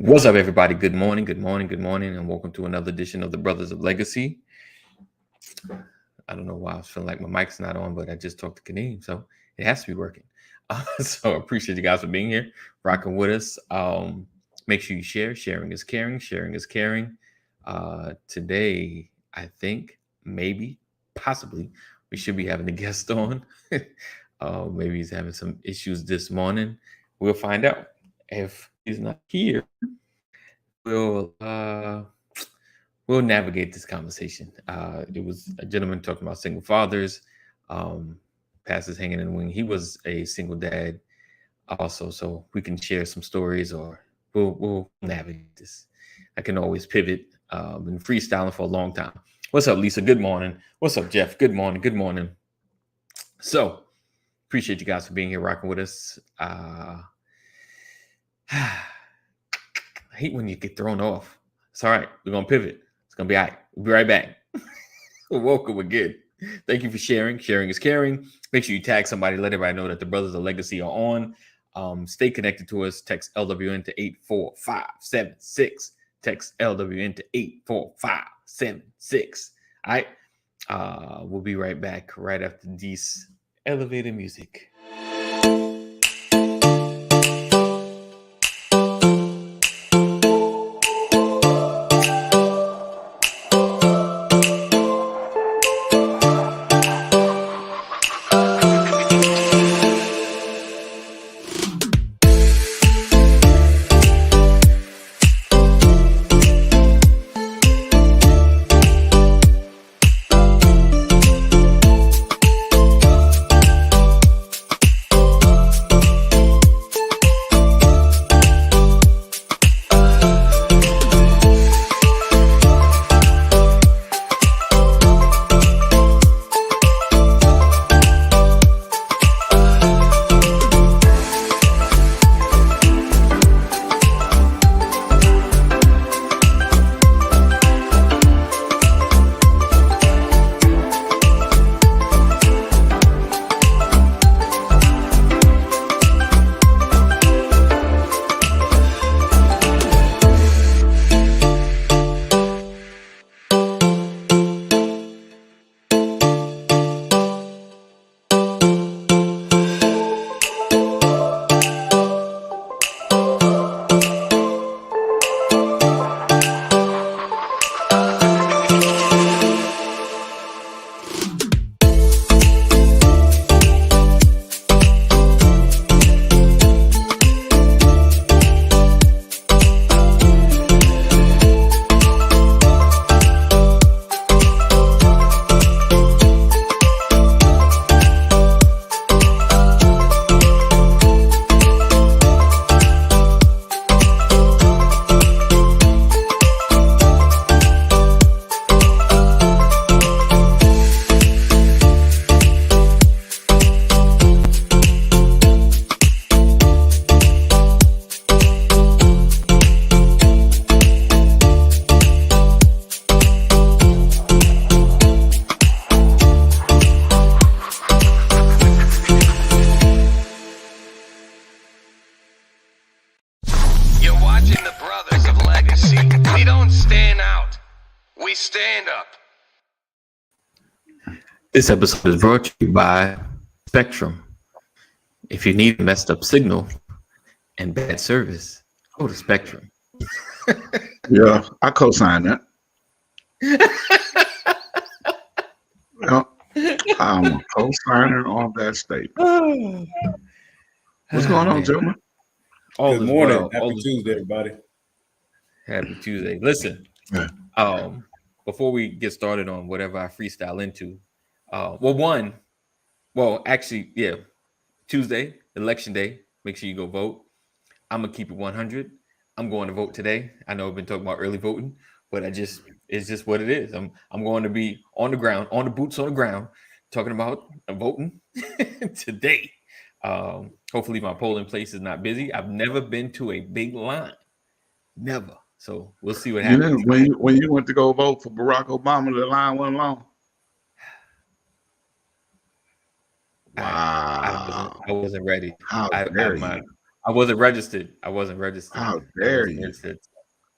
What's up, everybody? Good morning, good morning, good morning, and welcome to another edition of the Brothers of Legacy. I don't know why I was feeling like my mic's not on, but I just talked to Kadeem, so it has to be working. So I appreciate you guys for being here, rocking with us. Make sure you share. Sharing is caring. Sharing is caring. Today, I think, maybe, possibly, we should be having a guest on. Maybe he's having some issues this morning. We'll find out. If he's not here, we'll navigate this conversation. It was a gentleman talking about single fathers, passes hanging in the wing. He was a single dad also, so we can share some stories, or we'll navigate this. I can always pivot. Been freestyling for a long time. What's up, Lisa? Good morning. What's up, Jeff? Good morning. Good morning. So appreciate you guys for being here, rocking with us. I hate when you get thrown off. It's all right. We're gonna pivot. It's gonna be all right. We'll be right back. Welcome again. Thank you for sharing. Sharing is caring. Make sure you tag somebody. Let everybody know that the Brothers of Legacy are on. Stay connected to us. Text LWN to 84576. Text LWN to 84576. All right. We'll be right back right after this elevator music. This episode is brought to you by Spectrum. If you need a messed up signal and bad service, go to Spectrum. Yeah, I co-sign that. Well, I'm a co-signer on that statement. What's going on, gentlemen? Good morning. Well. Happy Tuesday, everybody. Happy Tuesday. Listen, before we get started on whatever I freestyle into, Tuesday, election day. Make sure you go vote. I'm gonna keep it 100. I'm going to vote today. I know I've been talking about early voting, but it's just what it is. I'm going to be on the ground, on the boots on the ground, talking about voting today. Hopefully my polling place is not busy. I've never been to a big line, never. So we'll see what happens. When you went to go vote for Barack Obama, the line went long. Wow. I wasn't ready. How dare you? I wasn't registered. I wasn't registered. How I dare wasn't you? registered.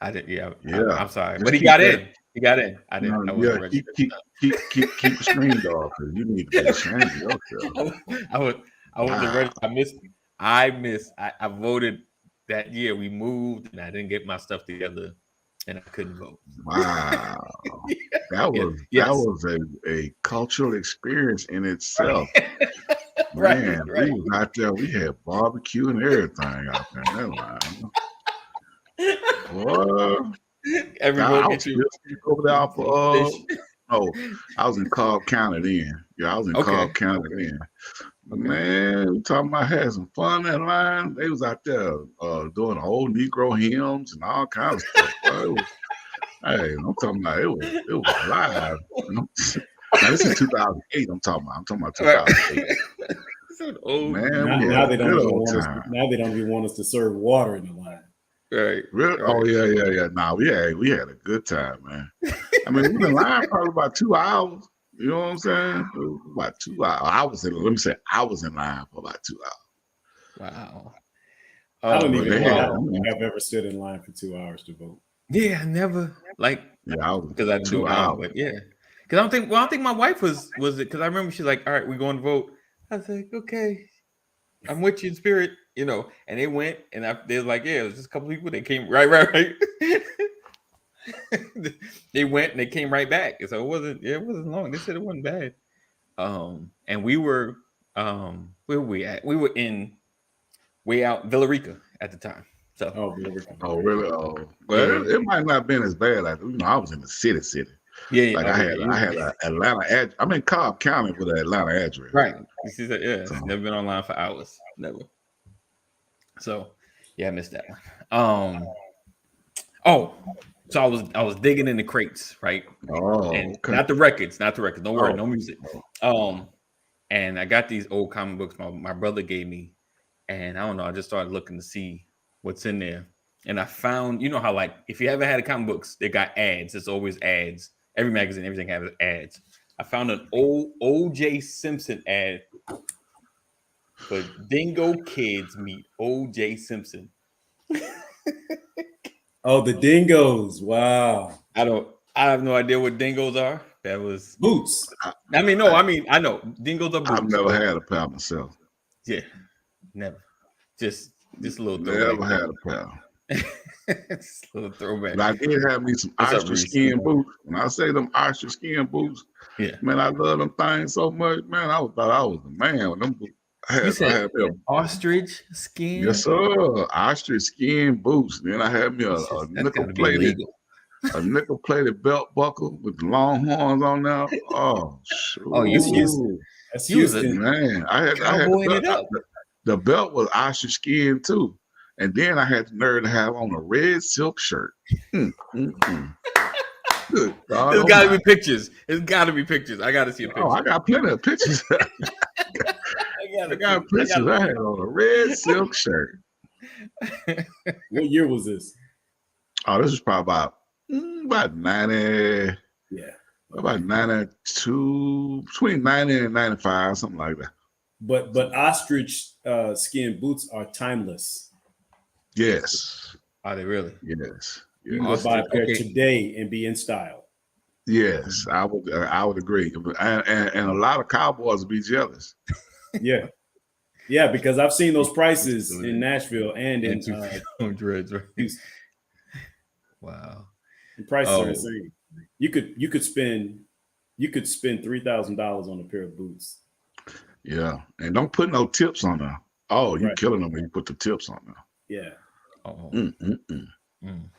I didn't. Yeah, Yeah. I'm sorry, Just but he keep got that. in. He got in. I didn't. I wasn't Yeah, registered. keep the screen dog, because you need to be ashamed of yourself. I wasn't Wow. registered. I missed. I voted that year. We moved, and I didn't get my stuff together, and I couldn't vote. Wow. That Yes. was a cultural experience in itself. Right, Man, right. we was out there, we had barbecue and everything out there in that line. Boy, Every I vote was gets you still over there off fish. no, I was in Cobb County then. Yeah, I was in Okay. Cobb County then. Okay. Man, we talking about had some fun in that line. They was out there doing old Negro hymns and all kinds of stuff. Boy, hey, I'm talking about it was live. Now this is 2008. I'm talking about 2008. Man, Now they don't even old want us. time. Now they don't even want us to serve water in the line. Right. Really? Right. Oh yeah. Nah, we had a good time, man. I mean, we been live probably about 2 hours. You know what I'm saying? It was about 2 hours. I was in line for about 2 hours. Wow. I don't but even they know. I had- don't think I've ever stood in line for 2 hours to vote. Yeah, I never Yeah, I was because I didn't do 2 it now, hours. but yeah. Because I don't think my wife was it because I remember she's like, all right, we're going to vote. I was like, okay, I'm with you in spirit, you know. And they went and they was like, yeah, it was just a couple people. They came right. They went and they came right back. So it wasn't long. They said it wasn't bad. And we were where were we at? We were in way out Villarica at the time. So Oh, really? Oh, well, it might not have been as bad. Like, you know, I was in the city. Yeah. Like I had an Atlanta address. I'm in Cobb County with an Atlanta address. Right. You see that? Yeah. So. It's never been online for hours. Never. So yeah, I missed that one. So I was digging in the crates, right? Oh, and okay. not the records. Don't worry, no music. And I got these old comic books my brother gave me, and I don't know, I just started looking to see what's in there. And I found, you know how like if you ever had a comic books, they got ads. It's always ads. Every magazine, everything has ads. I found an old O.J. Simpson ad for Dingo Kids Meet O.J. Simpson. Oh, the dingoes! Wow. I have no idea what dingoes are. That was boots. I know dingoes are boots. I've never had a pair myself. Yeah, never. Just a little throwback. Never had a pair. Just a little throwback. But I did have me some ostrich skin boots. When I say them ostrich skin boots, yeah, man, I love them things so much, man. I thought I was the man with them boots. You said ostrich skin? Yes, sir. Ostrich skin boots. Then I had me a nickel plated belt buckle with the long horns on there. Oh, shoot. Oh, that's Houston, man. I had it up. The belt was ostrich skin too, and then I had the nerve to have on a red silk shirt. Good God, There's got to be pictures. There's got to be pictures. I got to see a picture. Oh, I got plenty of pictures. I got pictures. I had on a red silk shirt. What year was this? Oh, this was probably about 90. Yeah. About 92, between 90 and 95, something like that. But ostrich skin boots are timeless. Yes. Are they really? Yes. You can go buy a pair today and be in style. Yes, I would agree, and a lot of cowboys would be jealous. Yeah, because I've seen those prices in Nashville and in Dreads, right? Wow, the prices are insane. You could spend $3,000 on a pair of boots. Yeah, and don't put no tips on there. Oh, you're killing them when you put the tips on there. Yeah.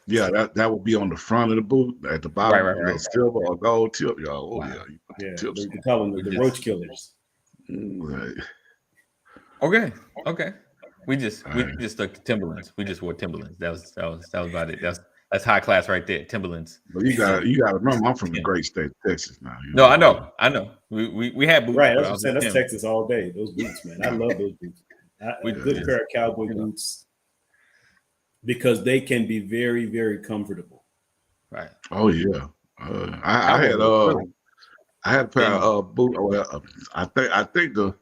Yeah, that would be on the front of the boot at the bottom, right. Silver or gold tip, y'all. Oh wow. You can call them the roach killers. Right. Okay. We just stuck to Timberlands. We just wore Timberlands. That was about it. That's high class right there. Timberlands. But you gotta remember, I'm from the great state of Texas now. No, I know. We had boots. Right, that's Texas all day. Those boots, man. I love those boots. A good pair of cowboy boots. Because they can be very, very comfortable. Right. Oh yeah. I had a pair of boots. I think the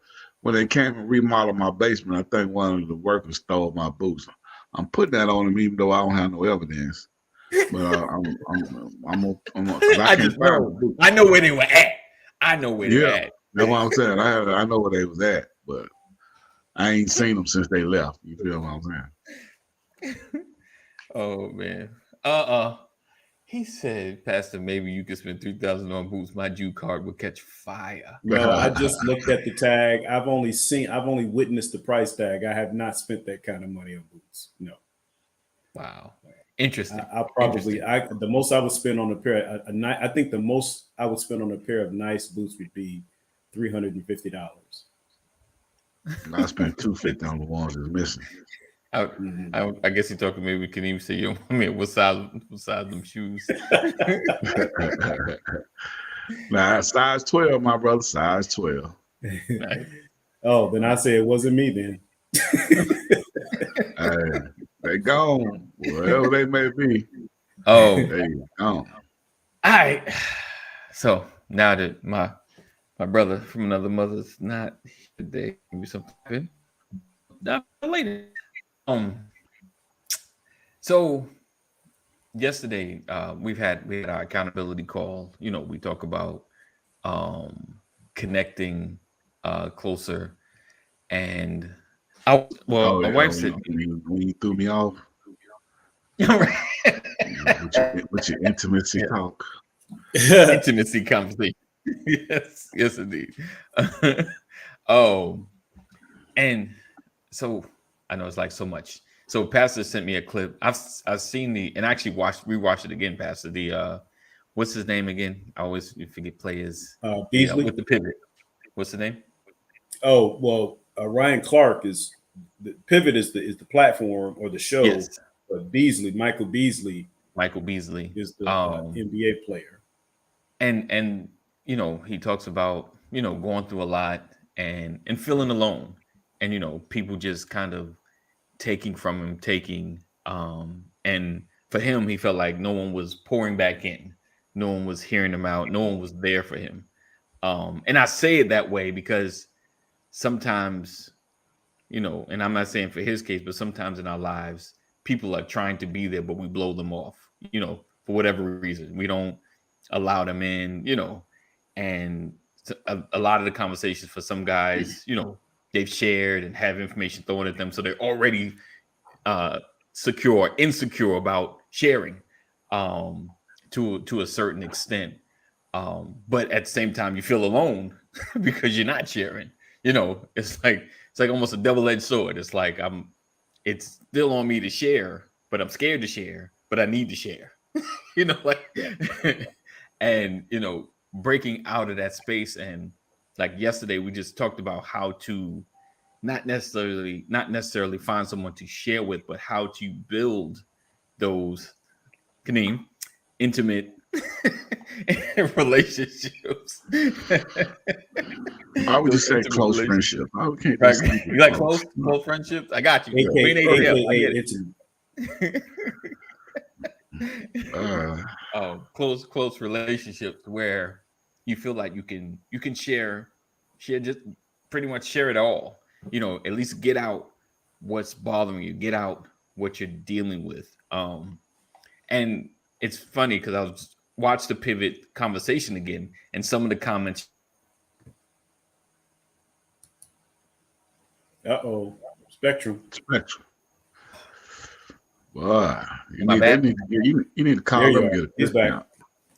when they came and remodeled my basement, I think one of the workers stole my boots. I'm putting that on him, even though I don't have no evidence. But because I can't find the boots. I know where they were at. I know where they're at. That's what I'm saying. I know where they was at, but I ain't seen them since they left. You feel what I'm saying? Oh man. He said, Pastor, maybe you could spend $3,000 on boots. My Jew card would catch fire. No, I just looked at the tag. I've only witnessed the price tag. I have not spent that kind of money on boots. No. Wow. Interesting. The most I would spend on a pair I think the most I would spend on a pair of nice boots would be $350. I spent $250 on the ones that's missing. I guess he talking. Maybe we can even say, what size them shoes? Nah, size 12, my brother, size 12. Nice. Oh, then I say it wasn't me then. They gone, wherever they may be. Oh, they gone. All right. So now that my brother from another mother's not here today, maybe something later. So yesterday we had our accountability call. We talk about connecting closer, and my wife said when you threw me off with your intimacy talk. Intimacy conversation. yes indeed. And so I know it's like so much. So Pastor sent me a clip. I've seen and actually rewatched it again, Pastor. The what's his name again? I always forget players. Beasley with the pivot. What's the name? Oh, well, Ryan Clark is the pivot is the platform or the show. Yes. But Michael Beasley is the NBA player. And he talks about going through a lot and feeling alone, and people just kind of taking from him, and for him, he felt like no one was pouring back in, no one was hearing him out, no one was there for him. And I say it that way because sometimes, and I'm not saying for his case, but sometimes in our lives, people are trying to be there, but we blow them off, for whatever reason. We don't allow them in, and a lot of the conversations for some guys, they've shared and have information thrown at them. So they're already insecure about sharing to a certain extent. But at the same time, you feel alone because you're not sharing. It's like almost a double-edged sword. It's like it's still on me to share, but I'm scared to share, but I need to share. And breaking out of that space. And like yesterday, we just talked about how to not necessarily find someone to share with, but how to build those intimate relationships. I would just say close friendship. You like close friendships? I got you. Close relationships where you feel like you can share just pretty much share it all. At least get out what's bothering you, get out what you're dealing with. And it's funny because I watched the pivot conversation again, and some of the comments. Spectrum. Boy, you need to call them and get a discount.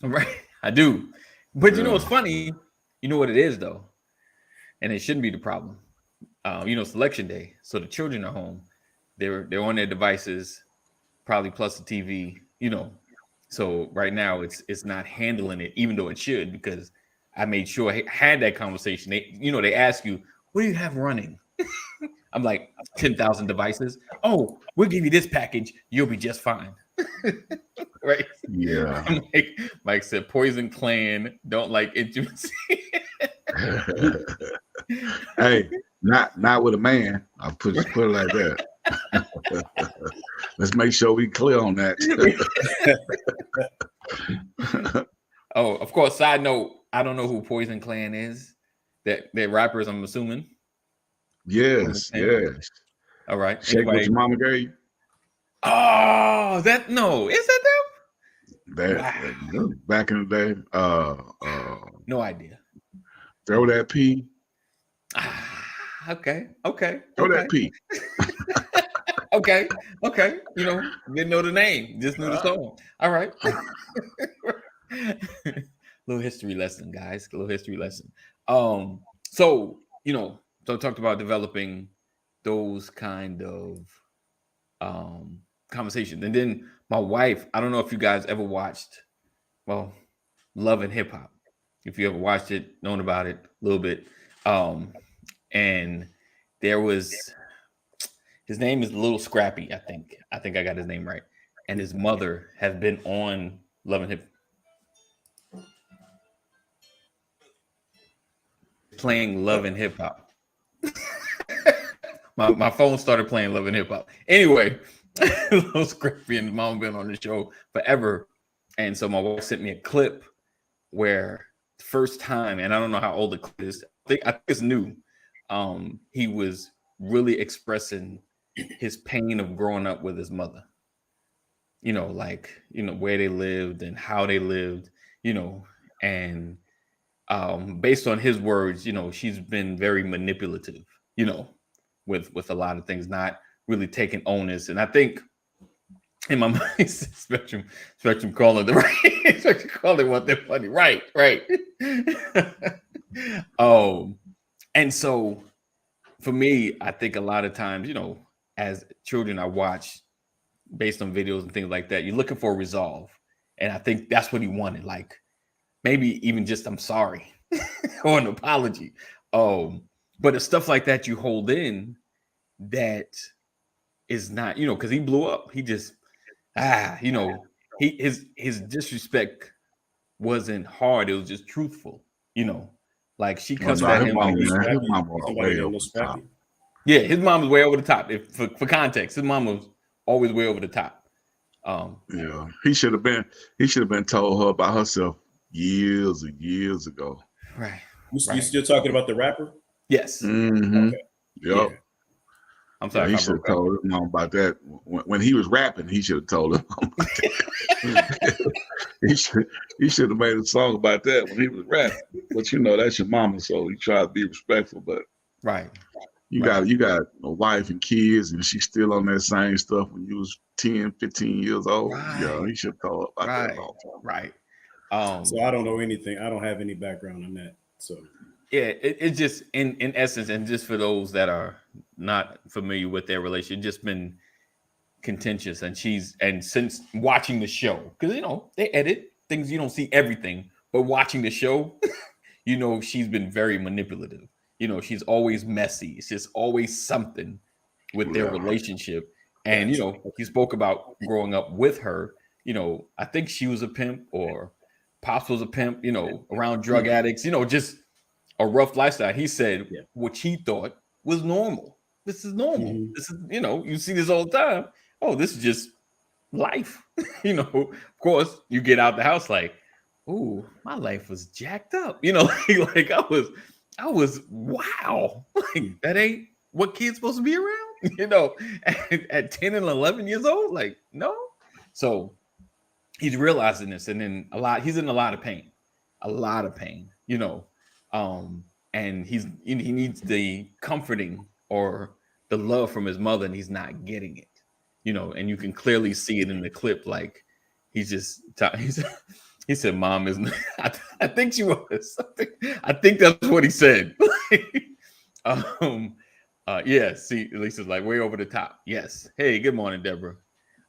Right, I do. But what's funny? You know what it is though, and it shouldn't be the problem. Selection day, so the children are home. They're on their devices, probably plus the TV. So right now it's not handling it, even though it should, because I made sure I had that conversation. They ask you, what do you have running? I'm like, 10,000 devices. Oh, we'll give you this package. You'll be just fine. Right? Yeah. Like Mike said, Poison Clan don't like intimacy. Hey, not with a man. I'll put it like that. Let's make sure we clear on that. Oh, of course. Side note, I don't know who Poison Clan is. They're rappers, I'm assuming. Yes, yes. All right. Shake what Anybody? your mama gave you. Oh, that no. Is that them? That, Wow. back in the day. No idea. Throw that P. Okay. Okay. Throw Okay. that P. Okay. Okay. You know, didn't know the name, just knew the song. All right. Little history lesson, guys. A little history lesson. So so talked about developing those kind of conversations. And then my wife, I don't know if you guys ever watched, well, Love and Hip Hop. If you ever watched it, known about it a little bit. And there was his name is Little Scrappy, I think. I think I got his name right. And his mother has been on Love and Hip playing Love and Hip Hop. my phone started playing Love and Hip Hop. Anyway, Little Scrappy and mom been on the show forever. And so my wife sent me a clip where the first time, and I don't know how old the clip is, I think it's new. He was really expressing his pain of growing up with his mother. Where they lived and how they lived, and based on his words, she's been very manipulative, with a lot of things, not really taking onus. And I think in my mind, Spectrum calling the right, Spectrum calling what they're funny, right. And so for me, I think a lot of times, as children, I watch based on videos and things like that, you're looking for a resolve. And I think that's what he wanted. Like maybe even just, I'm sorry or an apology. But it's stuff like that you hold in that is not, because he blew up. He just, his disrespect wasn't hard. It was just truthful, like she cussed at him. His mom was way over the top. Yeah, his mom was way over the top. For context, his mom was always way over the top. Yeah, he should have been told her about herself years and years ago. Right. You still talking about the rapper? Yes. Mm-hmm. Okay. Yep. Yeah. I'm sorry. Yeah, he should have told his mom about that when he was rapping. He should have told him. he should have made a song about that when he was rapping. But that's your mama, so you try to be respectful. But right, you got a wife and kids, and she's still on that same stuff when you was 10, 15 years old. Right. Yeah, he should have told her about that all the time. Right. So I don't know anything. I don't have any background on that. So yeah, it just in essence, and just for those that are not familiar with their relationship, just been contentious. And since watching the show, because they edit things, you don't see everything, but watching the show, she's been very manipulative. She's always messy. It's just always something with their relationship. And he spoke about growing up with her. I think she was a pimp or Pops was a pimp, around drug addicts, just a rough lifestyle. He said what he thought was normal. This is normal. Mm-hmm. This is, you see this all the time. Oh, this is just life. Of course, you get out the house like, oh, my life was jacked up. Like I was wow. Like that ain't what kids supposed to be around, at 10 and 11 years old. Like, no. So he's realizing this, and then he's in a lot of pain, and he needs the comforting or the love from his mother, and he's not getting it, and you can clearly see it in the clip. Like he said, "Mom isn't." I think she was. I think that's what he said. Yeah. See, Lisa's like way over the top. Yes. Hey, good morning, Deborah.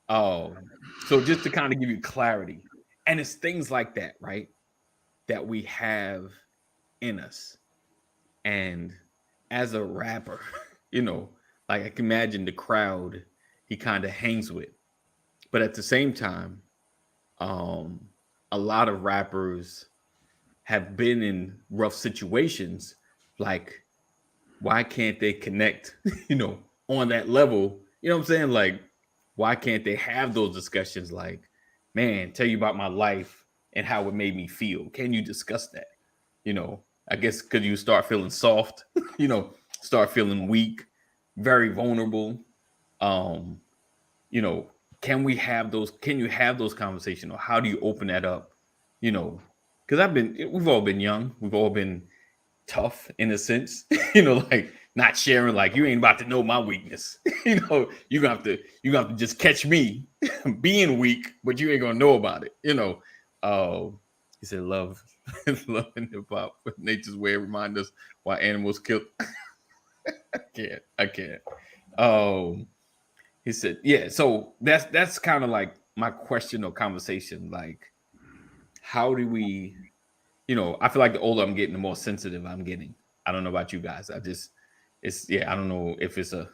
So just to kind of give you clarity, and it's things like that, right, that we have in us. And as a rapper, like I can imagine the crowd he kind of hangs with, but at the same time, a lot of rappers have been in rough situations. Like, why can't they connect, on that level? You know what I'm saying? Like, why can't they have those discussions? Like, man, tell you about my life and how it made me feel. Can you discuss that? I guess because you start feeling soft, start feeling weak, very vulnerable. You know, can you have those conversations, or how do you open that up? You know, because we've all been young, we've all been tough in a sense, you know, like not sharing, like you ain't about to know my weakness. You know, you have to just catch me being weak, but you ain't gonna know about it, you know. He said love love and hip hop, nature's way, remind us why animals kill. I can't. He said, yeah, so that's kind of like my question or conversation, like how do we, you know, I feel like the older I'm getting, the more sensitive I'm getting. I don't know about you guys. I don't know if it's a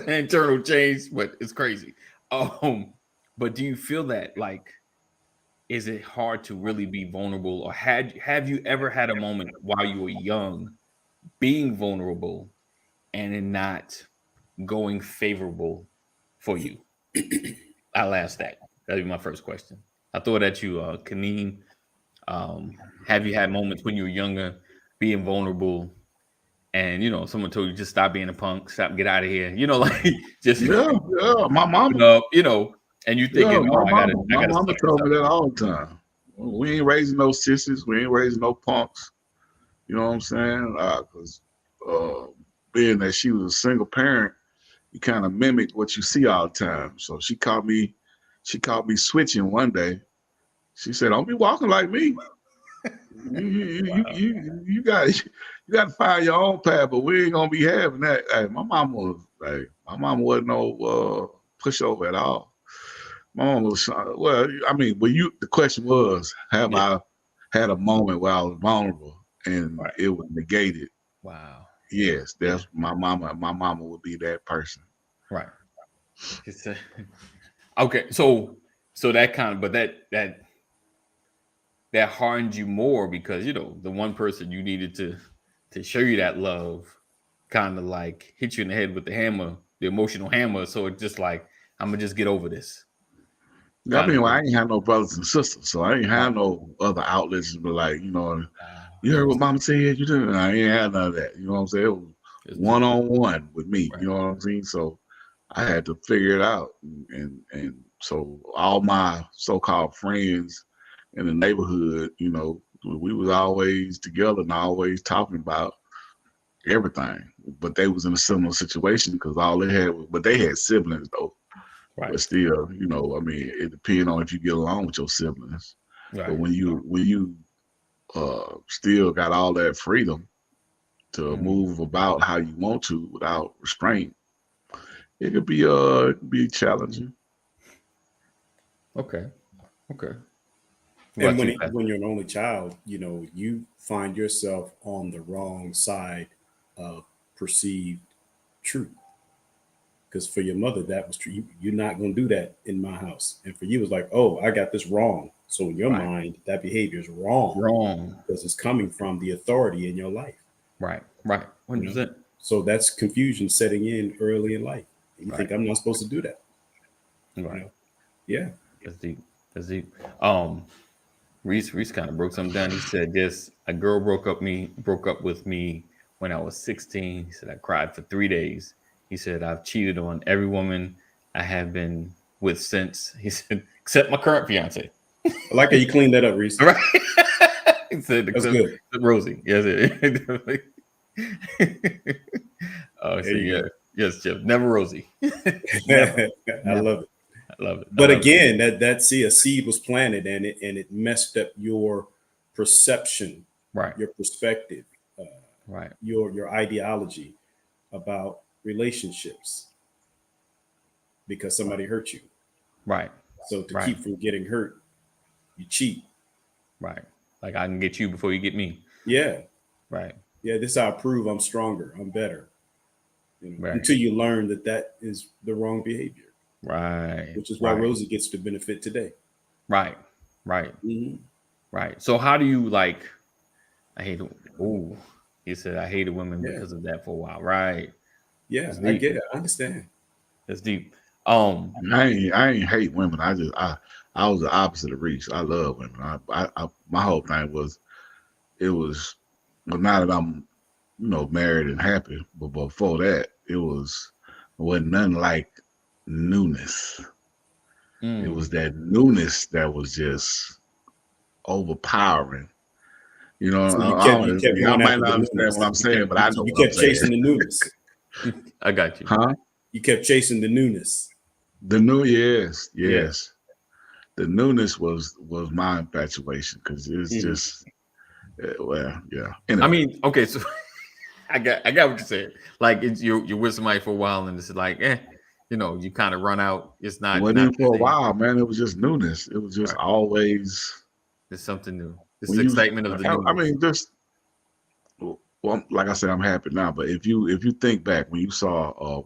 internal change, but it's crazy. But do you feel that, like, is it hard to really be vulnerable, or have you ever had a moment while you were young being vulnerable and it not going favorable for you? I'll ask that. That'd be my first question. I throw it at you, Kaneem. Have you had moments when you were younger being vulnerable and, you know, someone told you just stop being a punk, get out of here, you know, like just my mama, you know, and you thinking, my mama told me that all the time. We ain't raising no sissies, we ain't raising no punks. You know what I'm saying? Because being that she was a single parent, you kind of mimic what you see all the time. So she caught me switching one day. She said, "Don't be walking like me. You got to find your own path, but we ain't gonna be having that." Hey, my mom wasn't no pushover at all. My mom was the question was, have I had a moment where I was vulnerable and it was negated? Wow. Yes, that's my mama. My mama would be that person. Right. Okay, so that kind of, but that harmed you more because, you know, the one person you needed to show you that love kind of like hit you in the head with the hammer, the emotional hammer. So it's just like, I'm gonna just get over this. I mean, I ain't have no brothers and sisters, so I ain't have no other outlets. But like, you know, you heard what Mama said. You didn't. I ain't had none of that. You know what I'm saying? It was one-on-one with me. Right. You know what I'm saying? So I had to figure it out, and so all my so-called friends in the neighborhood, you know, we was always together and always talking about everything. But they was in a similar situation because all they had but they had siblings though. Right. But still, you know, I mean, it depends on if you get along with your siblings. Right. But when you still got all that freedom to move about how you want to without restraint, it could be challenging. Okay. And when you're an only child, you know, you find yourself on the wrong side of perceived truth. Because for your mother, that was true. You're not going to do that in my house. And for you, it's like, oh, I got this wrong. So in your mind, that behavior is wrong. Because it's coming from the authority in your life. Right. 100%. You know? So that's confusion setting in early in life. You think I'm not supposed to do that. Right. You know? Yeah. That's deep. Reese kind of broke something down. He said, yes, a girl broke up with me when I was 16. He said, I cried for 3 days. He said, I've cheated on every woman I have been with since. He said, except my current fiance. I like how you cleaned that up, Reese. Right. He said, that's good. Rosie. Yes, yes, Jeff. Never Rosie. Never. I love it. But again, a seed was planted and it messed up your perception, right? Your perspective, right? Your ideology about relationships because somebody hurt you, right? So to keep from getting hurt, you cheat, right? Like I can get you before you get me. Yeah, right. Yeah, this is how I prove I'm stronger, I'm better. You know, until you learn that is the wrong behavior. Right. Which is why Rosie gets to benefit today. Right. Mm-hmm. Right. So how do you he said I hated women because of that for a while. Right. Yeah, I get it. I understand. That's deep. I ain't hate women. I was the opposite of Reese. I love women. I my whole thing was now that I'm married and happy. But before that, it wasn't nothing like newness. It was that newness that was just overpowering. You know, So you kept y'all going might after not the understand newness. what I'm saying, but I know You what I'm kept chasing saying. the newness. I got you. Huh? You kept chasing the newness. The new, yes. Yeah. The newness was my infatuation because it's just, well, yeah. Anyway. I mean, okay, so I got what you're saying. Like you're with somebody for a while, and it's like, you kind of run out. It's not. It wasn't not even for a the same. while, man. It was just newness. It was just Right. always. It's something new. It's When the you, excitement of the newness. I mean, just well, like I said, I'm happy now. But if you think back when you saw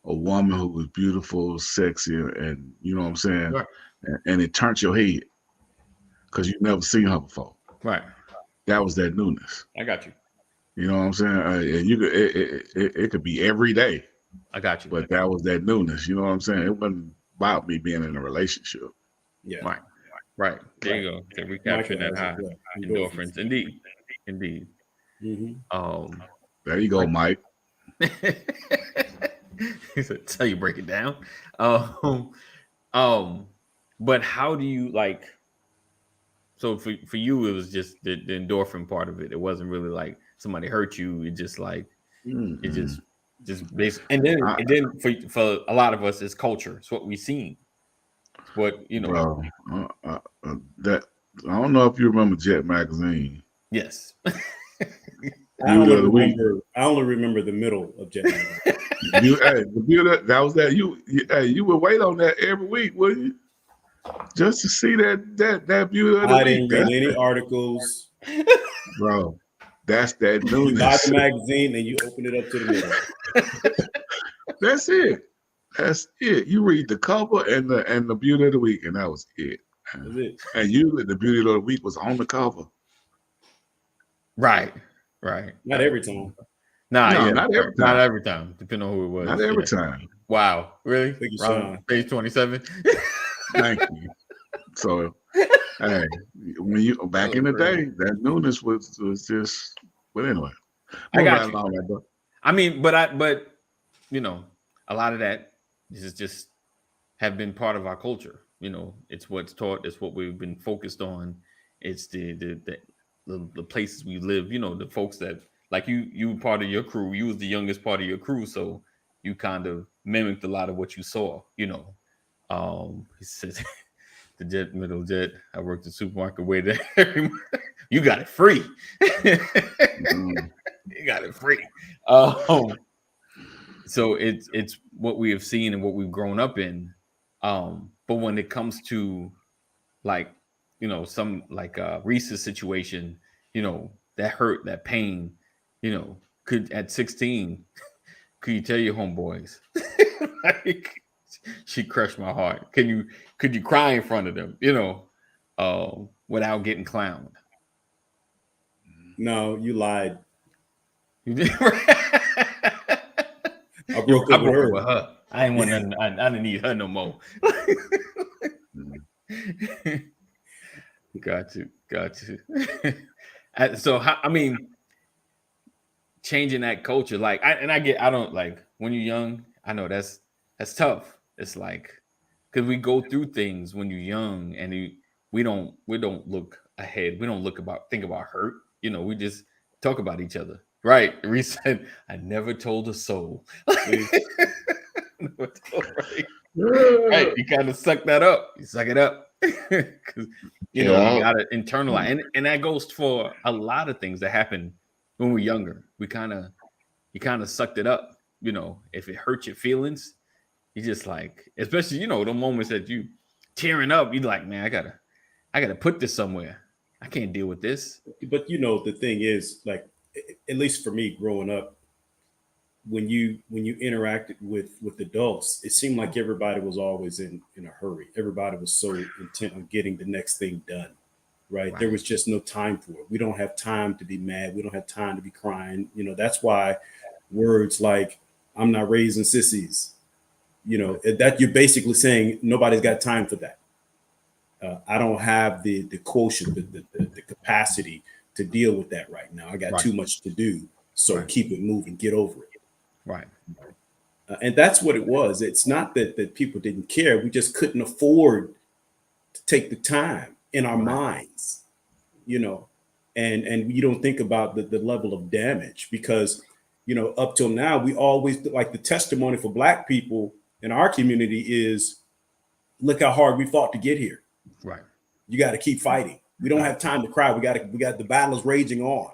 a woman who was beautiful, sexy, and you know what I'm saying, Right. and it turned your head because you've never seen her before. Right. That was that newness. I got you. You know what I'm saying? And you could it could be every day. I got you. But that was that newness. You know what I'm saying? It wasn't about me being in a relationship. Yeah. Right. There you go. So we captured that high endorphins. Indeed. Mm-hmm. There you go, Mike. He said, "Tell you break it down." But how do you like? So for you, it was just the endorphin part of it. It wasn't really like somebody hurt you. It just like it just based. And then for a lot of us, it's culture. It's what we've seen. It's what Bro, that I don't know if you remember Jet Magazine. Yes. I only remember the middle of Jet Magazine. The beauty that was that you would wait on that every week, wouldn't you? Just to see that beauty of the I week. didn't read any articles. Bro, that's that newness. You buy the magazine and you open it up to the middle. That's it. That's it. You read the cover and the beauty of the week, and that was it. That's it. And usually the beauty of the week was on the cover. Right. Not every time. Not every time. Depending on who it was. Not every time. Wow. Really? Thank you, Sean. Page 27. Thank you. So, hey, when you back in the day, that newness was just. But anyway, I got you. I mean, but a lot of that is just have been part of our culture. It's what's taught. It's what we've been focused on. It's the places we live. The folks that like you part of your crew. You was the youngest part of your crew, so you kind of mimicked a lot of what you saw. He says. The middle jet. I worked the supermarket way there. You got it free. You got it free. So it's what we have seen and what we've grown up in. But when it comes to some Reese's situation, that hurt, that pain, could at 16, could you tell your homeboys? She crushed my heart. Could you cry in front of them, without getting clowned? No, you lied. You did. I broke up with her. I ain't want nothing. I didn't need her no more. Got you. So changing that culture, I don't like when you're young. I know that's tough. It's like because we go through things when you're young, and we don't look ahead. We don't think about hurt. We just talk about each other. Right. Reese said, I never told a soul. Right. You kind of suck that up. You suck it up. Because you gotta internalize. And that goes for a lot of things that happen when we're younger. You kind of sucked it up. If it hurts your feelings, you just like, especially, the moments that you tearing up, you're like, man, I gotta put this somewhere. I can't deal with this. But the thing is, like, at least for me growing up, when you interacted with adults, it seemed like everybody was always in a hurry. Everybody was so intent on getting the next thing done. Right. There was just no time for it. We don't have time to be mad. We don't have time to be crying. That's why words like I'm not raising sissies, that you're basically saying nobody's got time for that. I don't have the quotient, the capacity to deal with that right now. I got too much to do. So keep it moving, get over it. Right. And that's what it was. It's not that people didn't care. We just couldn't afford to take the time in our minds, you know, and you don't think about the level of damage because, you know, up till now, we always like the testimony for Black people in our community is look how hard we fought to get here. Right. You got to keep fighting. We don't have time to cry. We got the battles raging on.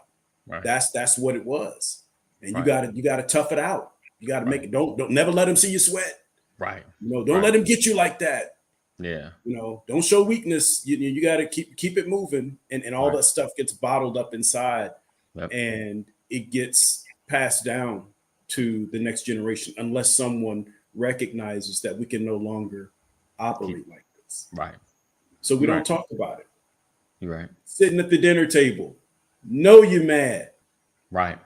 Right. That's what it was. And you gotta tough it out. You got to make it. Don't never let them see you sweat. Right. You know, don't let them get you like that. Yeah. You know, don't show weakness. You got to keep it moving, and all that stuff gets bottled up inside, and it gets passed down to the next generation unless someone recognizes that we can no longer operate like this. Right. So we don't talk about it. You're right. Sitting at the dinner table, know you're mad. Right.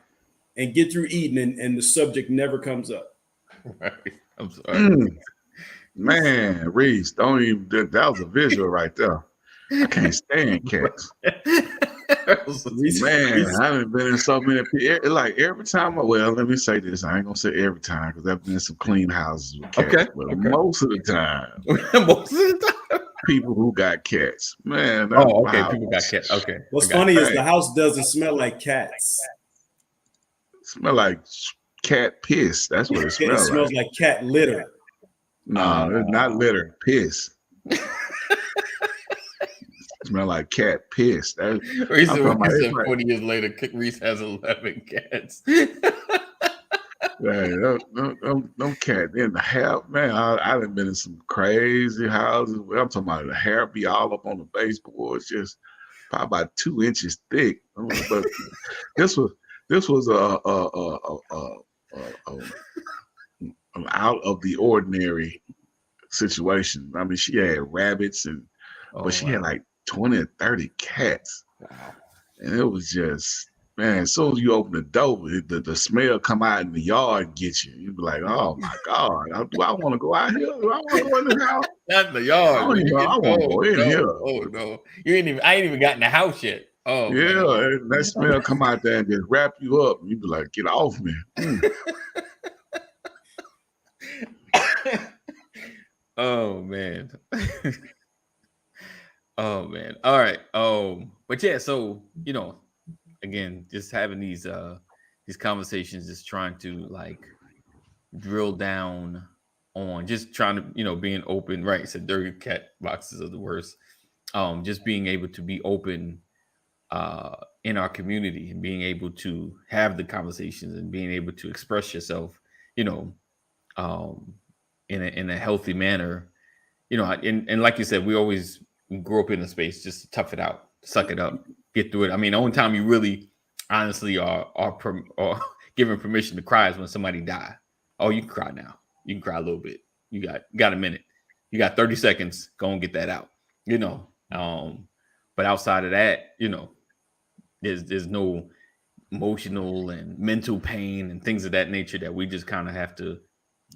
And get through eating, and the subject never comes up. Right. I'm sorry. Man, Reese, don't even. That was a visual right there. I can't stand cats. Man, I haven't been in so many people. Like every time, let me say this. I ain't gonna say every time because I've been in some clean houses with cats. But most of the time, people who got cats, man. People got cats. Okay. What's funny is the house doesn't smell like cats. Smell like cat piss. That's what it smells like. It smells like cat litter. No, it's not litter. Piss. Smell like cat piss. Reese said 40 years later, Reese has 11 cats. Man, them cats in the hair, man. I done been in some crazy houses. I'm talking about the hair be all up on the baseboards, just probably about 2 inches thick. But this was an out of the ordinary situation. I mean, she had rabbits but she had like 20 or 30 cats. Wow. And it was just, man, as soon as you open the door, the smell come out in the yard and get you. You'd be like, oh my God, do I want to go out here? Do I want to go in the house? Not in the yard. I want to go in here. Oh no. I ain't even got in the house yet. Oh yeah, man. That smell come out there and just wrap you up. You'd be like, get off me. Oh man. Oh man. All right. But yeah, so you know, again, just having these conversations, just trying to like drill down on just trying to, you know, being open, right? So dirty cat boxes are the worst. Just being able to be open in our community and being able to have the conversations and being able to express yourself, you know, in a healthy manner, you know, and like you said, we always grew up in a space just to tough it out, suck it up, get through it. I mean, the only time you really honestly are given permission to cry is when somebody died. Oh, you can cry now. You can cry a little bit. You got a minute. You got 30 seconds. Go and get that out, you know. But outside of that, you know, there's no emotional and mental pain and things of that nature that we just kind of have to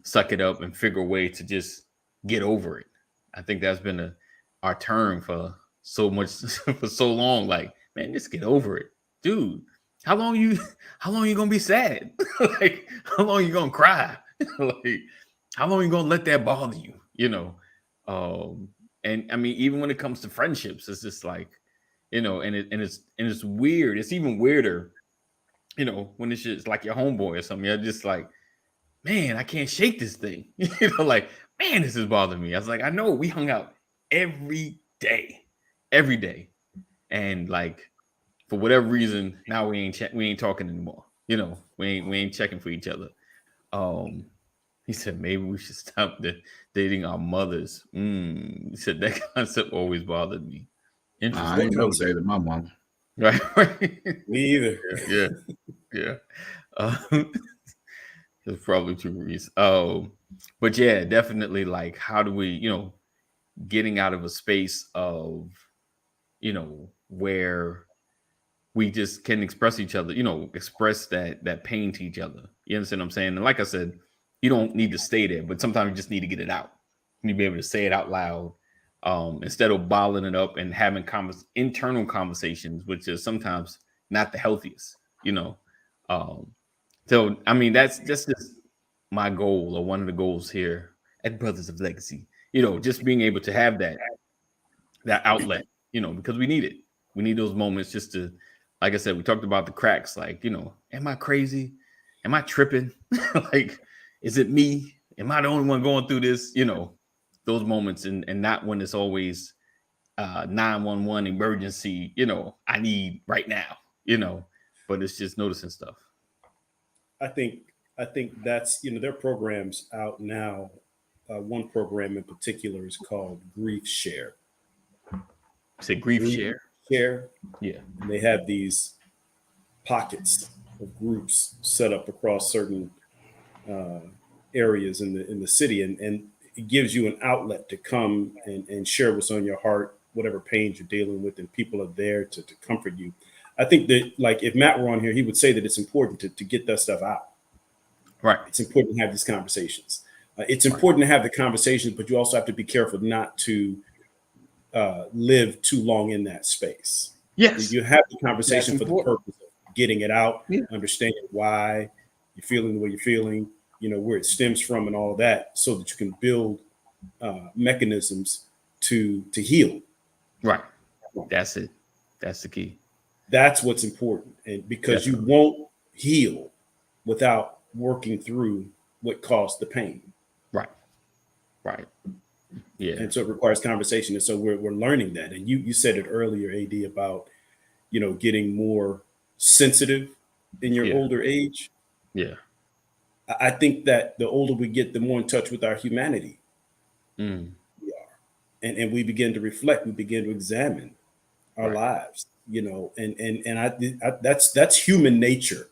suck it up and figure a way to just get over it. I think that's been our term for so much for so long. Like, man, just get over it, dude. How long you gonna be sad? Like, how long you gonna cry? Like, how long you gonna let that bother you? You know, and I mean, even when it comes to friendships, it's just like, you know, and it's weird. It's even weirder, you know, when it's just like your homeboy or something. You're just like, man, I can't shake this thing. You know, like, man, this is bothering me. I was like, I know we hung out every day, and like for whatever reason, now we ain't talking anymore. You know, we ain't checking for each other. He said maybe we should stop dating our mothers. He said that concept always bothered me. Interesting. I ain't never dated my mom. Right. Me either. Yeah. That's probably true, Reese. But yeah, definitely. Like, how do we, you know, getting out of a space of, you know, where we just can express each other, you know, express that pain to each other. You understand what I'm saying? And like I said, you don't need to stay there, but sometimes you just need to get it out. You need to be able to say it out loud instead of bottling it up and having internal conversations, which is sometimes not the healthiest, you know. So I mean, that's just my goal, or one of the goals here at Brothers of Legacy. Just being able to have that outlet, because we need it. We need those moments just to, like I said, we talked about the cracks. Like, am I crazy? Am I tripping? Like, is it me? Am I the only one going through this? Those moments, and not when it's always 911 emergency, I need right now, but it's just noticing stuff. I think that's, there are programs out now. One program in particular is called Grief Share. Is it Grief Share? Share. Yeah. And they have these pockets of groups set up across certain areas in the city, and it gives you an outlet to come and share what's on your heart, whatever pains you're dealing with, and people are there to comfort you. I think that, like, if Matt were on here, he would say that it's important to get that stuff out. Right. It's important to have these conversations. It's important to have the conversations, but you also have to be careful not to live too long in that space. Yes. You have the conversation for the purpose of getting it out, understanding why you're feeling the way you're feeling, where it stems from and all of that, so that you can build mechanisms to heal. Right. That's it. That's the key. That's what's important. And because you won't heal without working through what caused the pain. Right. Right. Yeah. And so it requires conversation. And so we're learning that. And you said it earlier, AD, about, getting more sensitive in your older age. Yeah. I think that the older we get, the more in touch with our humanity we are. And we begin to reflect, we begin to examine our lives, and I that's human nature.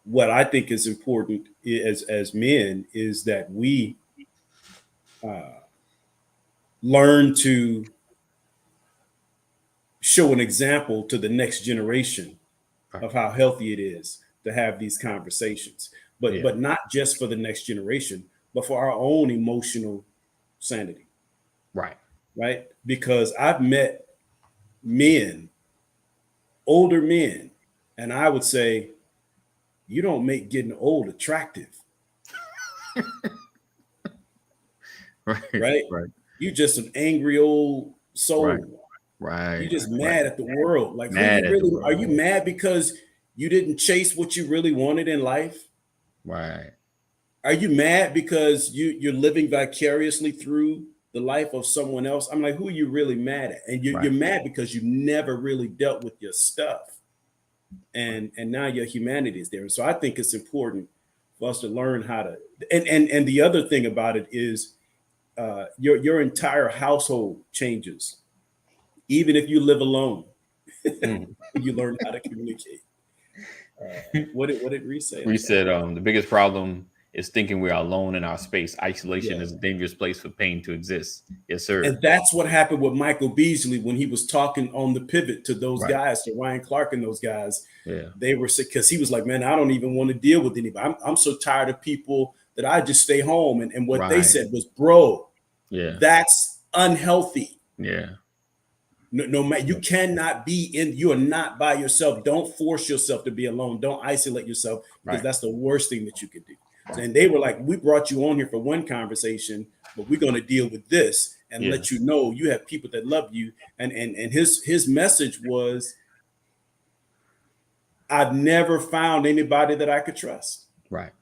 What I think is important as men is that we learn to show an example to the next generation of how healthy it is to have these conversations, but not just for the next generation, but for our own emotional sanity. Right. Because I've met older men, and I would say, you don't make getting old attractive. Right. You just an angry old soul. Right. You just mad at the world. Like, are you mad because you didn't chase what you really wanted in life? Right. Are you mad because you're living vicariously through the life of someone else? I'm like, who are you really mad at? And you're mad because you never really dealt with your stuff. And now your humanity is there. And so I think it's important for us to learn how to, and the other thing about it is your entire household changes. Even if you live alone, you learn how to communicate. What did Reese say? Reese said, the biggest problem is thinking we're alone in our space. Isolation is a dangerous place for pain to exist. Yes, sir. And that's what happened with Michael Beasley when he was talking on the pivot to those guys, to Ryan Clark and those guys. Yeah. They were sick because he was like, man, I don't even want to deal with anybody. I'm so tired of people that I just stay home. And what they said was, bro, that's unhealthy. Yeah. No, you cannot you are not by yourself. Don't force yourself to be alone. Don't isolate yourself, because that's the worst thing that you could do. And they were like, we brought you on here for one conversation, but we're going to deal with this and let you know you have people that love you. And his message was, I've never found anybody that I could trust. Right.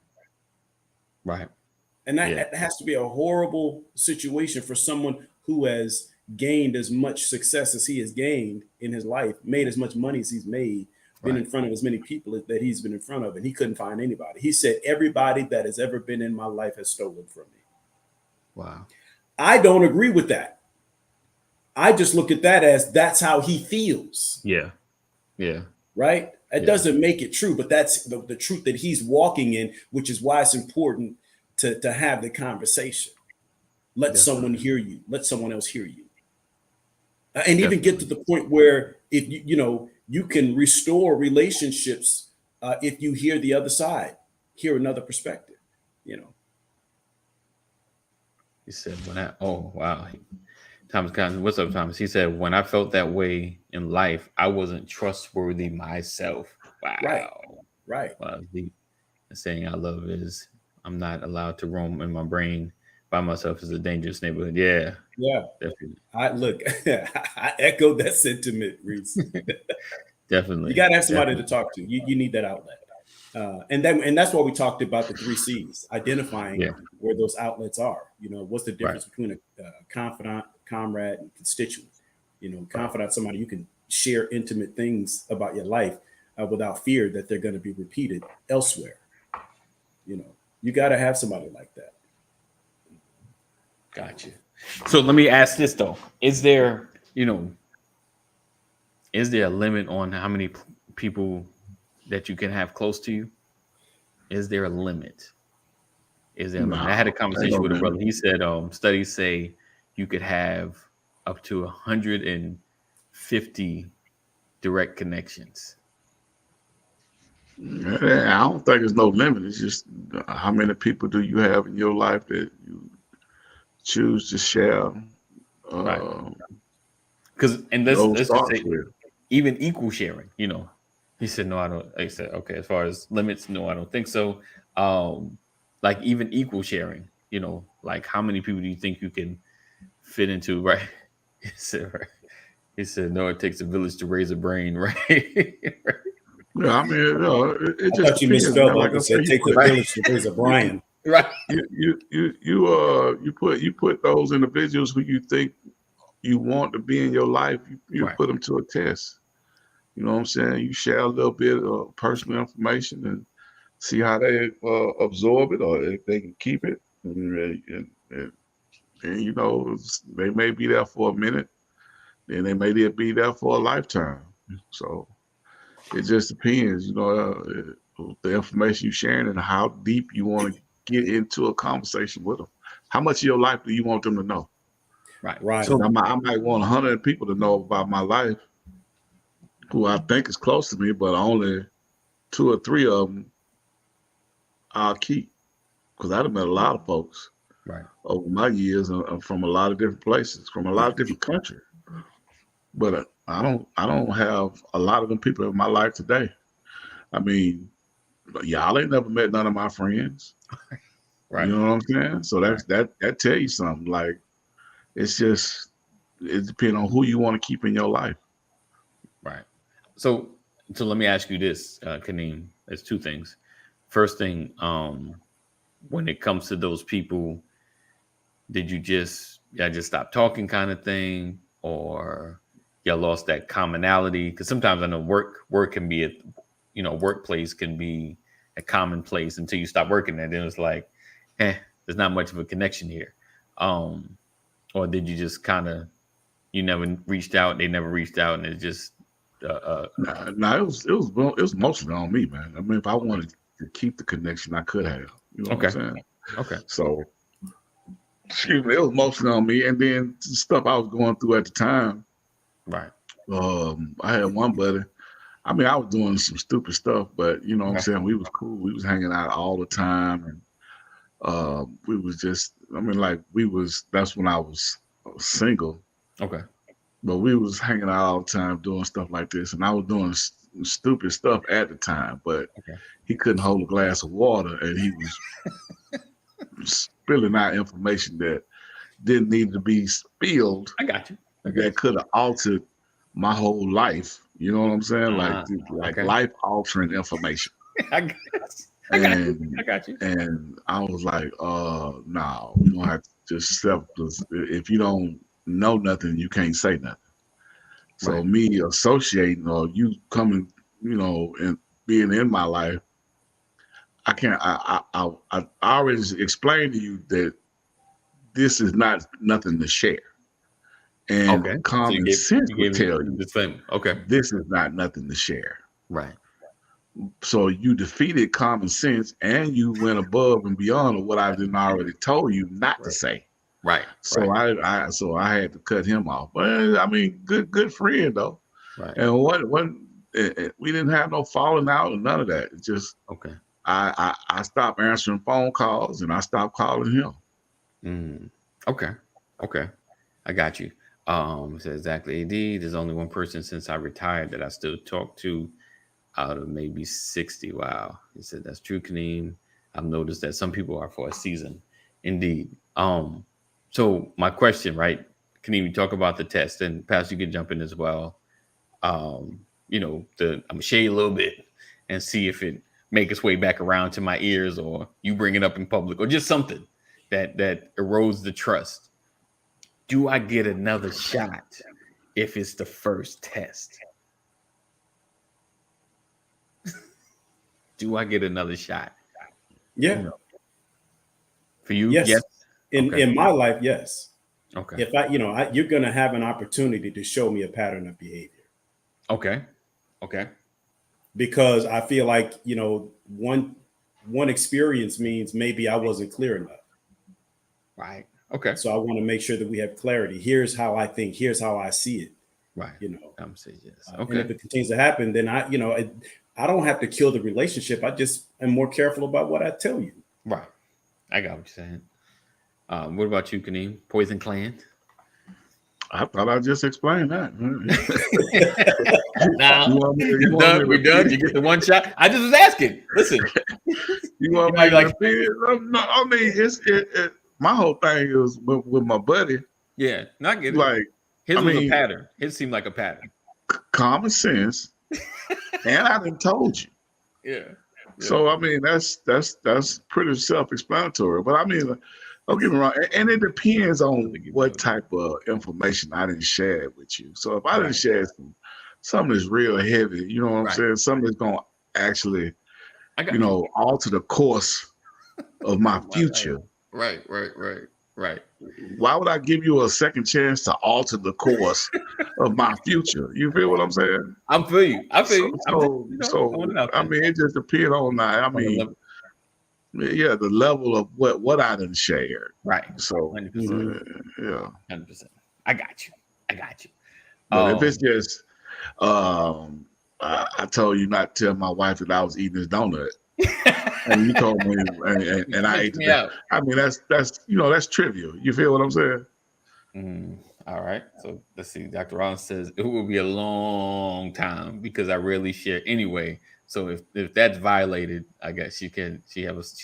And that has to be a horrible situation for someone who has gained as much success as he has gained in his life, made as much money as he's made, been in front of as many people that he's been in front of, and he couldn't find anybody. He said, everybody that has ever been in my life has stolen from me. Wow. I don't agree with that. I just look at that as that's how he feels. Yeah. Right? It doesn't make it true, but that's the truth that he's walking in, which is why it's important to have the conversation. Let someone hear you. Let someone else hear you. And even get to the point where if you can restore relationships if you hear the other side, hear another perspective. He said, Thomas Constance, what's up, Thomas? He said, when I felt that way in life, I wasn't trustworthy myself. Wow. Right. Wow, the saying I love is I'm not allowed to roam in my brain by myself is a dangerous neighborhood. Yeah, Yeah. definitely. I look, I echo that sentiment, Reese. You Definitely. got to have somebody to Definitely. talk to. You need that outlet. And that's why we talked about the 3 C's, identifying Yeah. where those outlets are. What's the Right. difference between a confidant, comrade, and constituent? Confidant, somebody you can share intimate things about your life without fear that they're going to be repeated elsewhere. You got to have somebody like that. Gotcha. So let me ask this though: is there a limit on how many people that you can have close to you? Is there a limit? Is there a limit? I had a No, ain't no conversation with a limit. brother. He said studies say you could have up to 150 direct connections. I don't think there's no limit. It's just how many people do you have in your life that you choose to share Right. uh, Because and those let's just thoughts say with. even equal sharing. He said no, I don't. I said okay. As far as limits, no, I don't think so. Like even equal sharing. Like how many people do you think you can fit into? Right. He said right. He said no. It takes a village to raise a brain. Right. Yeah, I mean, it I just thought you depends, misspelled man. that Like I and say, said, take the village to raise a Brian. Right. you put those individuals who you think you want to be in your life, you Right. put them to a test. You know what I'm saying? You share a little bit of personal information and see how they absorb it or if they can keep it. And they may be there for a minute, then they may be there for a lifetime. So it just depends, the information you're sharing and how deep you want to get into a conversation with them. How much of your life do you want them to know? Right. So I might want 100 people to know about my life who I think is close to me, but only 2 or 3 of them I'll keep because I've met a lot of folks Right. over my years from a lot of different places, from a lot of different countries. But I don't have a lot of them people in my life today. I mean, y'all ain't never met none of my friends. Right. You know what I'm saying? So that tell you something. Like it's just it depends on who you want to keep in your life. Right. So let me ask you this, Kaneem. There's two things. First thing, when it comes to those people, did you just stop talking kind of thing, or y'all lost that commonality? Because sometimes I know work can be workplace can be a common place until you stop working there. Then it's like, there's not much of a connection here. Or did you just kind of you never reached out, they never reached out, and it just Nah, it was mostly on me, man. I mean, if I wanted to keep the connection, I could have. You know what I'm saying? Okay. So, excuse me, it was mostly on me, and then stuff I was going through at the time. Right. I had one buddy. I mean, I was doing some stupid stuff, but you know what I'm Okay. saying? We was cool. We was hanging out all the time, and we was just. I mean, like that's when I was single. Okay. But we was hanging out all the time doing stuff like this, and I was doing stupid stuff at the time. But Okay. he couldn't hold a glass of water, and he was spilling out information that didn't need to be spilled. I got you. Okay. That could have altered my whole life. You know what I'm saying? Like okay. life altering information. I got you. And I was like, no, we don't have to just accept this. If you don't know nothing, you can't say nothing. So Right. me associating or you coming, and being in my life, I can't. I already explained to you that this is not nothing to share, and Okay. common sense would tell you the same. Okay. this is not nothing to share. Right. So you defeated common sense, and you went above and beyond of what I didn't already told you not to say. Right. So right. I had to cut him off. But I mean, good friend though. Right. And we didn't have no falling out or none of that. It just Okay. I stopped answering phone calls and I stopped calling him. Okay. I got you. So exactly. AD, there's only one person since I retired that I still talk to. out of maybe 60. Wow. He said that's true, Kaneem. I've noticed that some people are for a season. Indeed. So my question, right? Kaneem, you talk about the test, and Pastor, you can jump in as well. I'm gonna shade a little bit and see if it make its way back around to my ears, or you bring it up in public, or just something that erodes the trust. Do I get another shot if it's the first test? Do I get another shot? Yeah. For you, yes. Okay. In my life, yes. Okay. If you're going to have an opportunity to show me a pattern of behavior. Okay. Because I feel like, one experience means maybe I wasn't clear enough. Right. Okay. So I want to make sure that we have clarity. Here's how I think. Here's how I see it. Right. I'm saying yes. Okay. And if it continues to happen, then I don't have to kill the relationship. I just am more careful about what I tell you. Right. I got what you're saying. What about you, Kaneem? Poison Clan? I thought I just explained that. Nah, we're done. You get the one shot. I just was asking. Listen, you want me like? No, I mean, it. My whole thing is with my buddy. Yeah, not get it. Like his was a pattern. His seemed like a pattern. Common sense, and I done told you. Yeah. So I mean, that's pretty self-explanatory. But I mean, don't get me wrong, and it depends on what type of information I didn't share with you. So if I didn't share something that's real heavy, you know what I'm saying? Something that's gonna actually, alter the course of my future. Right. Why would I give you a second chance to alter the course of my future? You feel what I'm saying? I feel you. So I mean, it just depends on that. I mean, the level of what I done shared. Right. So 100%. 100%. I got you. But if it's just, I told you not to tell my wife that I was eating this donut. And you told me, and I ate it. I mean, that's trivial. You feel what I'm saying? All right. So let's see. Dr. Rollins says it will be a long time because I rarely share anyway. So if that's violated, I guess she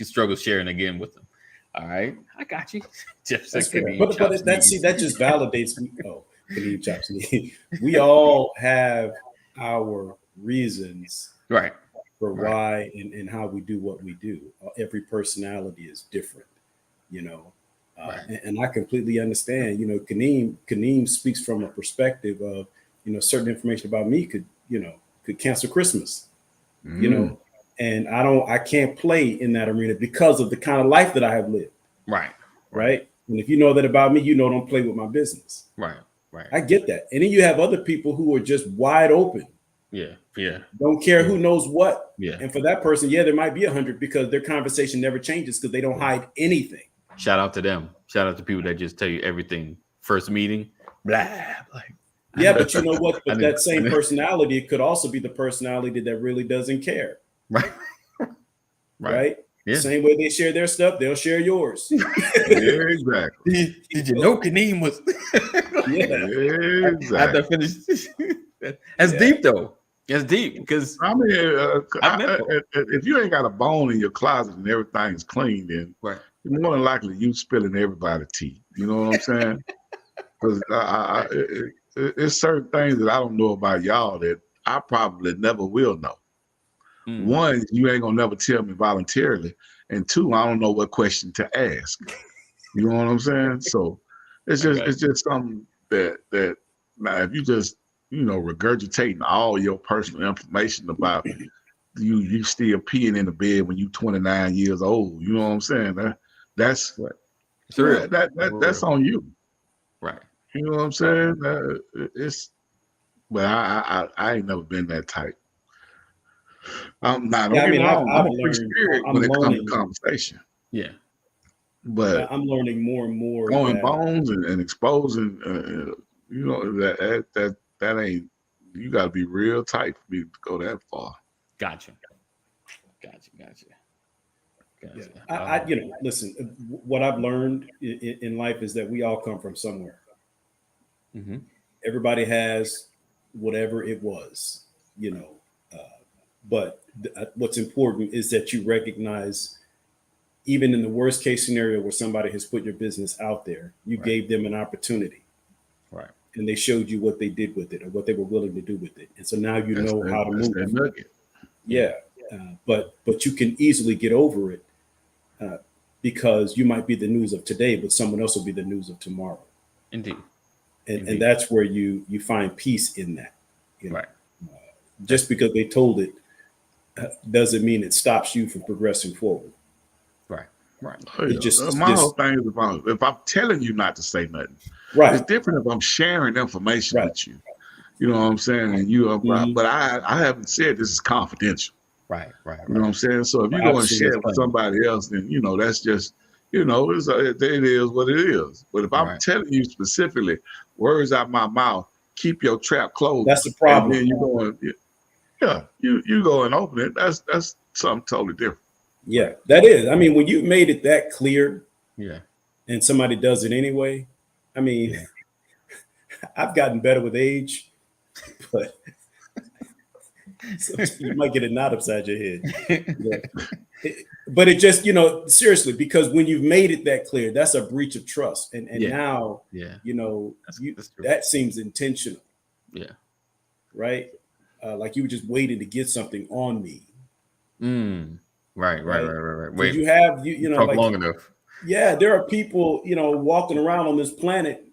struggles sharing again with them. All right, I got you. Jeff said, but that just validates me. Oh, Kaneem chops me. We all have our reasons, right? For why and how we do what we do. Every personality is different, and I completely understand. Kaneem speaks from a perspective of, certain information about me could cancel Christmas, and I can't play in that arena because of the kind of life that I have lived. Right. And if you know that about me, don't play with my business. Right. I get that. And then you have other people who are just wide open. Yeah. Don't care who knows what. Yeah. And for that person, there might be 100 because their conversation never changes because they don't hide anything. Shout out to them. Shout out to people that just tell you everything. First meeting, blah. Yeah, but you know what? But that same personality could also be the personality that really doesn't care. Right. Yeah. Same way they share their stuff, they'll share yours. Exactly. Did you know Kaneem was? Exactly. After I finished. That's deep though. That's deep because I mean, if you ain't got a bone in your closet and everything's clean, then more than likely you spilling everybody's tea. You know what I'm saying? Because it's certain things that I don't know about y'all that I probably never will know. One, you ain't gonna never tell me voluntarily, and two, I don't know what question to ask. You know what I'm saying? So it's just something that now if you just regurgitating all your personal information about you still peeing in the bed when you 29 years old. You know what I'm saying? That's that's on you. Right. You know what I'm saying? But I ain't never been that type. I'm not. I'm a free spirit when it comes to conversation. Yeah. But I'm learning more and more. Going bones and exposing, that ain't. You got to be real tight for me to go that far. Gotcha. Yeah. Listen. What I've learned in life is that we all come from somewhere. Everybody has whatever it was. But what's important is that you recognize, even in the worst case scenario where somebody has put your business out there, you gave them an opportunity. Right. And they showed you what they did with it or what they were willing to do with it. And so now you know how to move. Yeah. But you can easily get over it because you might be the news of today, but someone else will be the news of tomorrow. Indeed. And that's where you find peace in that. You know? Right. Just because they told it doesn't mean it stops you from progressing forward. Right. Right. My whole thing is about if I'm telling you not to say nothing. Right. It's different if I'm sharing information with you. You know what I'm saying? And you are, but I haven't said this is confidential. Right. You know what I'm saying? So if you go and share it with somebody else, then that's just it is what it is. But if I'm telling you specifically, words out my mouth, keep your trap closed. That's the problem. And then you go and you go and open it. That's something totally different. Yeah, that is. I mean, when you made it that clear, and somebody does it anyway. I mean, I've gotten better with age, but you might get a knot upside your head. But it just, seriously, because when you've made it that clear, that's a breach of trust. And now, that seems intentional. Yeah. Right? Like you were just waiting to get something on me. Right. Wait, did you have, talk long enough. Yeah, there are people, walking around on this planet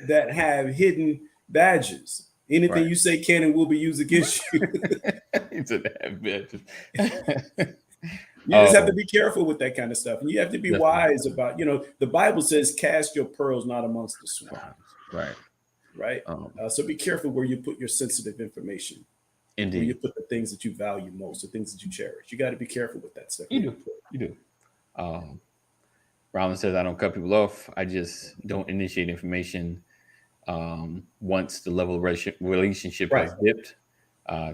that have hidden badges. Anything you say can and will be used against you. You just have to be careful with that kind of stuff. And you have to be wise about, the Bible says, cast your pearls not amongst the swine. Right. So be careful where you put your sensitive information. Indeed. Where you put the things that you value most, the things that you cherish. You got to be careful with that stuff. You do. Rollins says, I don't cut people off. I just don't initiate information once the level of relationship has dipped.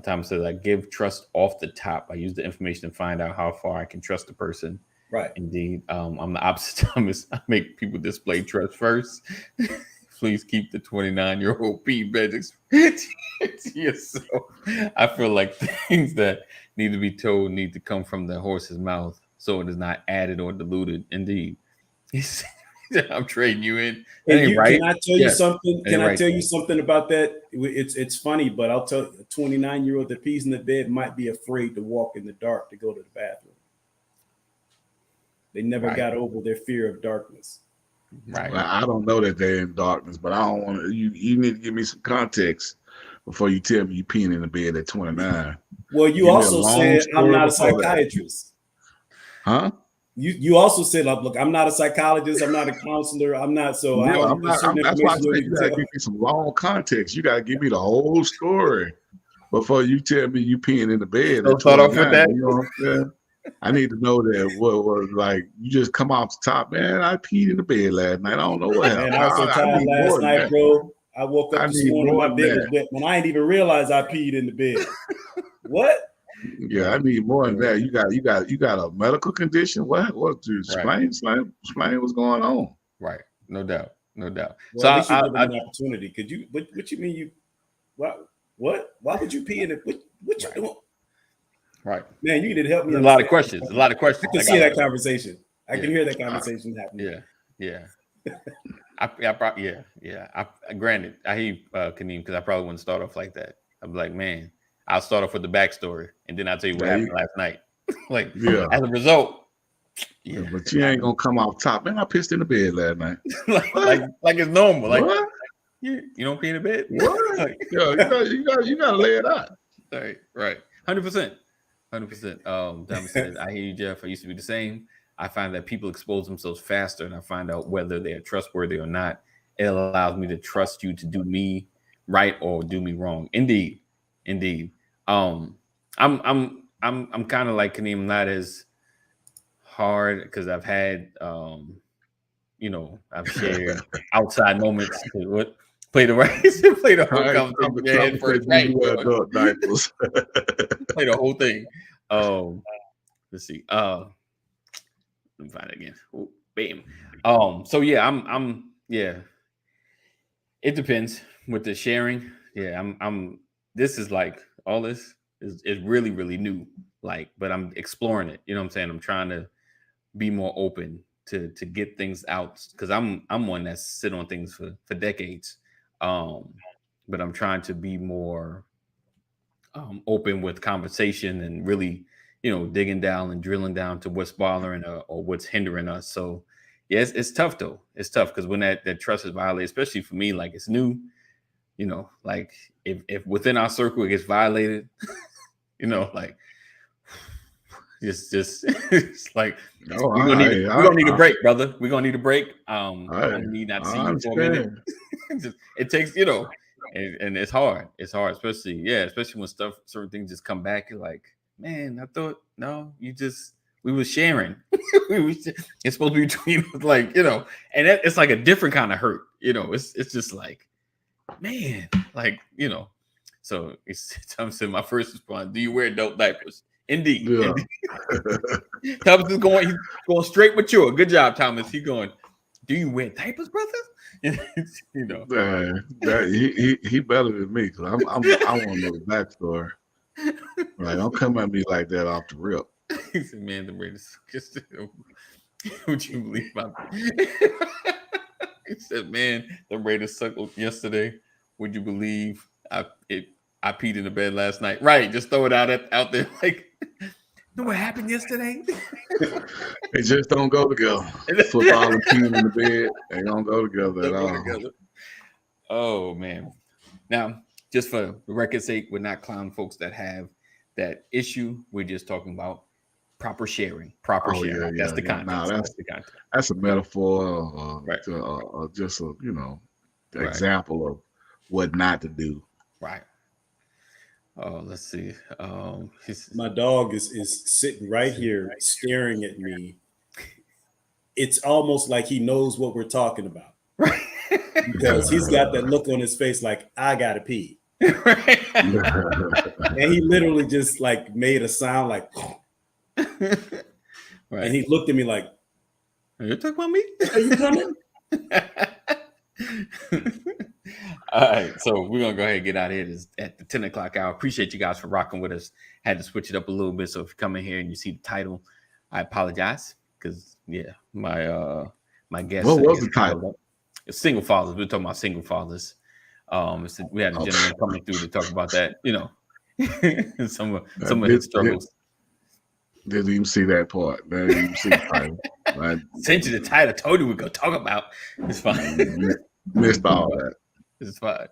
Thomas says, I give trust off the top. I use the information to find out how far I can trust the person. Right. Indeed. I'm the opposite, Thomas. I make people display trust first. Please keep the 29-year-old Pete Bendix to yourself. I feel like things that need to be told need to come from the horse's mouth so it is not added or diluted. Indeed. I'm trading you in. Can I tell you something? Can I tell you something about that? It's funny, but I'll tell you, a 29-year-old that pees in the bed might be afraid to walk in the dark to go to the bathroom. They never got over their fear of darkness. Right. Well, I don't know that they're in darkness, but I don't want to. You need to give me some context before you tell me you peeing in the bed at 29. Well, you also said I'm not a psychiatrist. Huh? You also said, look, I'm not a psychologist. I'm not a counselor. I'm not. So that's why I say you got to give me some long context. You got to give me the whole story before you tell me you peeing in the bed. Don't start off with that. You know what I'm saying? I need to know that what was like. You just come off the top, man. I peed in the bed last night. I don't know what happened. Man, I was so tired last night, bro. I woke up this morning, my bed was wet, and I didn't even realize I peed in the bed. What? Yeah, I need more than that. You got a medical condition. What? Explain what's going on. Right. No doubt. Well, so I give an opportunity. Could you? What you mean? You? What? Why would you pee in it? What you doing? Right. Man, you need to help me. A lot of questions. I can see that conversation. I can hear that conversation happening. Yeah. Granted, I hear you, Kaneem, because I probably wouldn't start off like that. I'd be like, man, I'll start off with the backstory, and then I'll tell you what happened last night. As a result. Yeah, but you ain't gonna come off top, man. I pissed in the bed last night. like it's normal. Like what? You don't pee in the bed? What? you gotta lay it out. Right. 100%. Thomas says, I hear you, Jeff. I used to be the same. I find that people expose themselves faster, and I find out whether they are trustworthy or not. It allows me to trust you to do me right or do me wrong. Indeed. I'm kind of like Kaneem, not as hard because I've had I've shared outside moments to play the whole conversation. Play the whole thing. Let's see. Let me find it again. Ooh, bam. So yeah, I'm it depends with the sharing. Yeah, I'm this is like all this. is really, really new. Like, but I'm exploring it. You know what I'm saying? I'm trying to be more open to get things out, because I'm one that's sit on things for decades. But I'm trying to be more open with conversation and really, digging down and drilling down to what's bothering or what's hindering us. So yeah, it's tough though. It's tough because when that trust is violated, especially for me, like it's new, like if within our circle it gets violated, like just it's like we're gonna need a break, brother. We're gonna need a break. I need not to see you for a minute. It takes, and it's hard. It's hard, especially when certain things just come back. You're like, man, I thought we were sharing. It's supposed to be between like, and it's like a different kind of hurt. It's just like, man, like, so Thomas said my first response, do you wear adult diapers? Indeed. Yeah. Thomas is going straight mature. Good job, Thomas. He's going, do you wear diapers, brother? He better than me, because I want to know the backstory. Like, don't come at me like that off the rip. He said, man, the Raiders. Would you believe my He said, man, the Raiders sucked yesterday. Would you believe I peed in the bed last night? Right, just throw it out there like, know what happened yesterday? They just don't go together. Football and peeing in the bed, they don't go together at all. Oh man. Now, just for the record's sake, we're not clowning folks that have that issue. We're just talking about proper sharing. Sharing. That's the context. No, that's the context. That's a metaphor, right. Just a example of what not to do. Right. Oh, let's see. My dog is sitting right here staring at me. It's almost like he knows what we're talking about. Right. Because he's got that look on his face like, I gotta pee. Right. And he literally just like made a sound like, right. And he looked at me like, are you talking about me? Are you coming? All right, so we're gonna go ahead and get out of here. It's at the 10 o'clock hour. Appreciate you guys for rocking with us. Had to switch it up a little bit, so if you come in here and you see the title, I apologize, because my guest. What was the title? It's single fathers. We're talking about single fathers. We had a gentleman coming through to talk about that. Some of his struggles. Didn't even see that part. Didn't even see the title. Right? Sent you the title. Told you we're gonna talk about. It's fine. Missed all that. It's fine.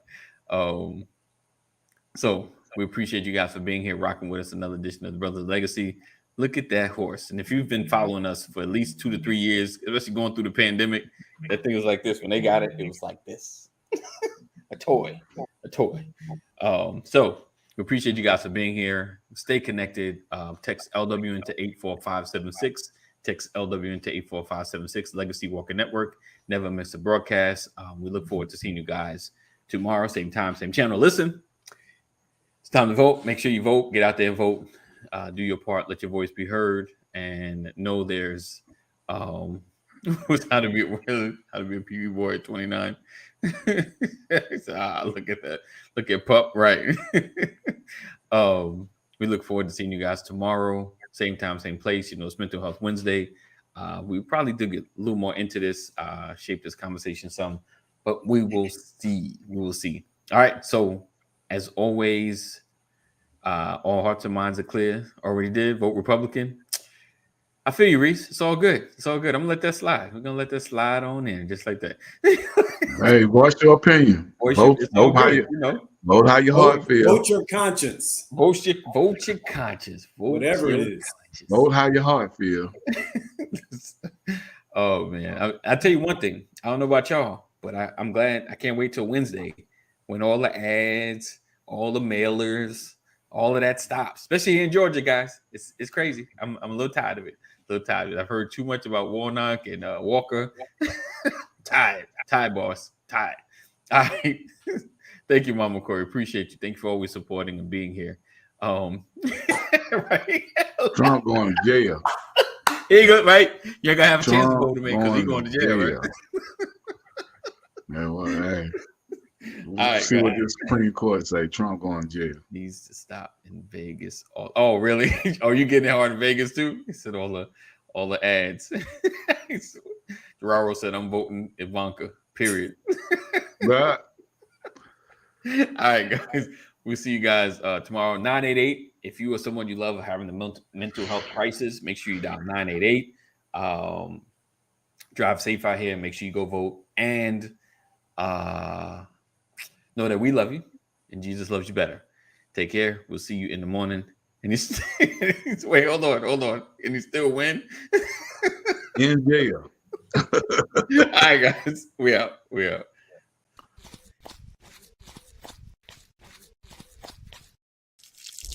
So we appreciate you guys for being here, rocking with us. Another edition of the Brothers Legacy. Look at that horse. And if you've been following us for at least 2 to 3 years, especially going through the pandemic, that thing was like this. When they got it, it was like this. A toy. So we appreciate you guys for being here. Stay connected. Text LW into 84576. Text LW into 84576. Legacy Walker Network. Never miss a broadcast. We look forward to seeing you guys tomorrow. Same time, same channel. Listen, it's time to vote. Make sure you vote. Get out there and vote. Do your part. Let your voice be heard. And know there's how to be a PV boy at 29. Look at that. Look at Pup. Right. We look forward to seeing you guys tomorrow. Same time, same place. It's Mental Health Wednesday. We probably do get a little more into this, shape this conversation some, but we will see. All right. So as always, all hearts and minds are clear. Already did. Vote Republican. I feel you, Reese. It's all good. I'm gonna let that slide. We're gonna let that slide on in just like that. Hey, voice your opinion. Vote how your heart feels. Vote your conscience. Vote your conscience. Whatever it is. Vote how your heart feels. Oh man, I tell you one thing. I don't know about y'all, but I'm glad. I can't wait till Wednesday when all the ads, all the mailers, all of that stops. Especially here in Georgia, guys. It's crazy. I'm a little tired of it. I've heard too much about Warnock and Walker. Tired, boss. Tired. All right. Thank you, Mama Corey. Appreciate you. Thank you for always supporting and being here. Right. Trump going to jail. Here you go, right? You're gonna have a chance to vote him in because he's going to jail, right? Yeah, well, hey. right, see what guys. the Supreme Court say. Trump going to jail. Needs to stop in Vegas. Oh, really? Oh, you getting hard in Vegas too? He said all the ads. Gerardo said I'm voting Ivanka. Period. Right. All right, guys. We'll see you guys tomorrow. 988. If you or someone you love are having a mental health crisis, make sure you dial 988. Drive safe out here. Make sure you go vote. And know that we love you and Jesus loves you better. Take care. We'll see you in the morning. And he's wait, hold on. And he still win? In jail. All right, guys. We out.